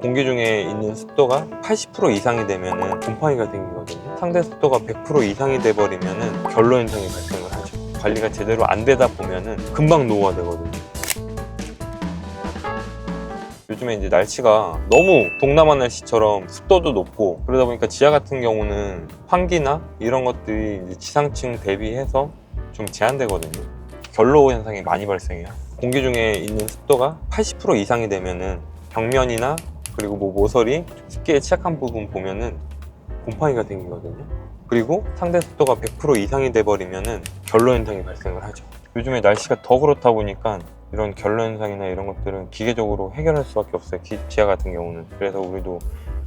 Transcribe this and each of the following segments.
공기 중에 있는 습도가 80% 이상이 되면 곰팡이가 생기거든요. 상대 습도가 100% 이상이 돼버리면 결로 현상이 발생을 하죠. 관리가 제대로 안 되다 보면 금방 노후가 되거든요. 요즘에 이제 날씨가 너무 동남아 날씨처럼 습도도 높고 그러다 보니까 지하 같은 경우는 환기나 이런 것들이 이제 지상층 대비해서 좀 제한되거든요. 결로 현상이 많이 발생해요. 공기 중에 있는 습도가 80% 이상이 되면은 벽면이나 그리고 뭐 모서리, 습기에 취약한 부분 보면은 곰팡이가 생기거든요. 그리고 상대 습도가 100% 이상이 돼버리면은 결로 현상이 발생을 하죠. 요즘에 날씨가 더 그렇다 보니까 이런 결로 현상이나 이런 것들은 기계적으로 해결할 수밖에 없어요. 지하 같은 경우는. 그래서 우리도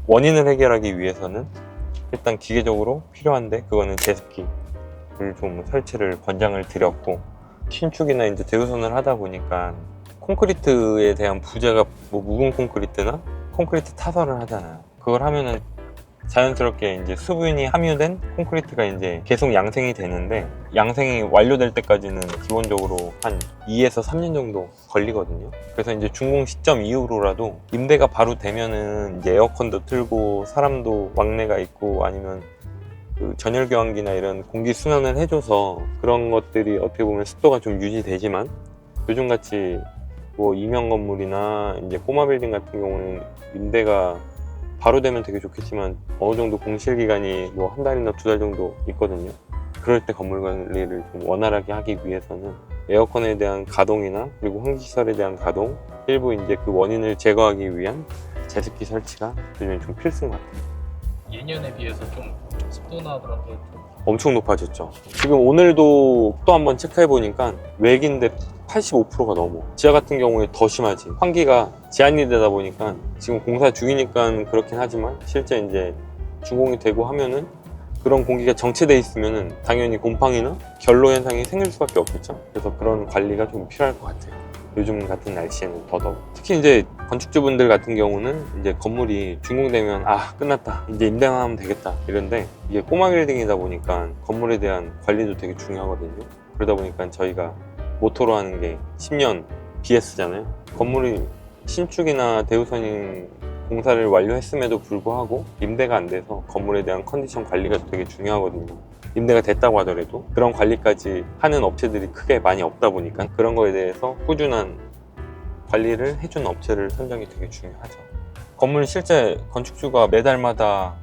원인을 해결하기 위해서는 일단 기계적으로 필요한데 그거는 제습기를 좀 설치를 권장을 드렸고, 신축이나 이제 대우선을 하다 보니까 콘크리트에 대한 부재가 뭐 묵은 콘크리트나 콘크리트 타설을 하잖아요. 그걸 하면은 자연스럽게 이제 수분이 함유된 콘크리트가 이제 계속 양생이 되는데, 양생이 완료될 때까지는 기본적으로 한 2에서 3년 정도 걸리거든요. 그래서 이제 준공 시점 이후로라도 임대가 바로 되면은 이제 에어컨도 틀고 사람도 왕래가 있고 아니면 그 전열 교환기나 이런 공기 순환을 해줘서 그런 것들이 어떻게 보면 습도가 좀 유지되지만, 요즘같이 뭐 임형 건물이나 이제 꼬마 빌딩 같은 경우는 임대가 바로 되면 되게 좋겠지만 어느 정도 공실 기간이 뭐 한 달이나 두 달 정도 있거든요. 그럴 때 건물 관리를 좀 원활하게 하기 위해서는 에어컨에 대한 가동이나 그리고 환기시설에 대한 가동, 일부 이제 그 원인을 제거하기 위한 제습기 설치가 요즘 좀 필수인 것 같아요. 예년에 비해서 좀 습도나 그런 게 좀 엄청 높아졌죠. 지금 오늘도 또 한번 체크해 보니까 외기인데 85%가 넘어. 지하 같은 경우에 더 심하지. 환기가 제한이 되다 보니까 지금 공사 중이니까 그렇긴 하지만 실제 이제 준공이 되고 하면은 그런 공기가 정체돼 있으면은 당연히 곰팡이나 결로 현상이 생길 수밖에 없겠죠. 그래서 그런 관리가 좀 필요할 것 같아요. 요즘 같은 날씨에는 더더욱. 특히 이제 건축주분들 같은 경우는 이제 건물이 준공되면 끝났다, 이제 임대만 하면 되겠다 이런데, 이게 꼬마 빌딩이다 보니까 건물에 대한 관리도 되게 중요하거든요. 그러다 보니까 저희가 모토로 하는 게 10년 BS잖아요. 건물이 신축이나 대우선인 공사를 완료했음에도 불구하고 임대가 안 돼서 건물에 대한 컨디션 관리가 되게 중요하거든요. 임대가 됐다고 하더라도 그런 관리까지 하는 업체들이 크게 많이 없다 보니까 그런 거에 대해서 꾸준한 관리를 해주는 업체를 선정이 되게 중요하죠. 건물 실제 건축주가 매달마다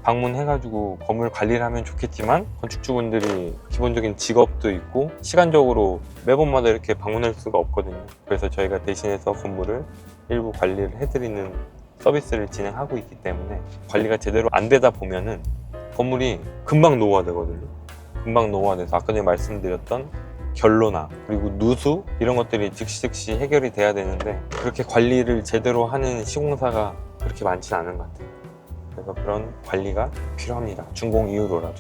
방문해가지고 건물 관리를 하면 좋겠지만, 건축주분들이 기본적인 직업도 있고 시간적으로 매번마다 이렇게 방문할 수가 없거든요. 그래서 저희가 대신해서 건물을 일부 관리를 해드리는 서비스를 진행하고 있기 때문에, 관리가 제대로 안 되다 보면은 건물이 금방 노후가 되거든요. 금방 노후가 돼서 아까 전에 말씀드렸던 결로나 그리고 누수 이런 것들이 즉시 해결이 돼야 되는데, 그렇게 관리를 제대로 하는 시공사가 그렇게 많지는 않은 것 같아요. 그래서 그런 관리가 필요합니다. 준공 이후로라도.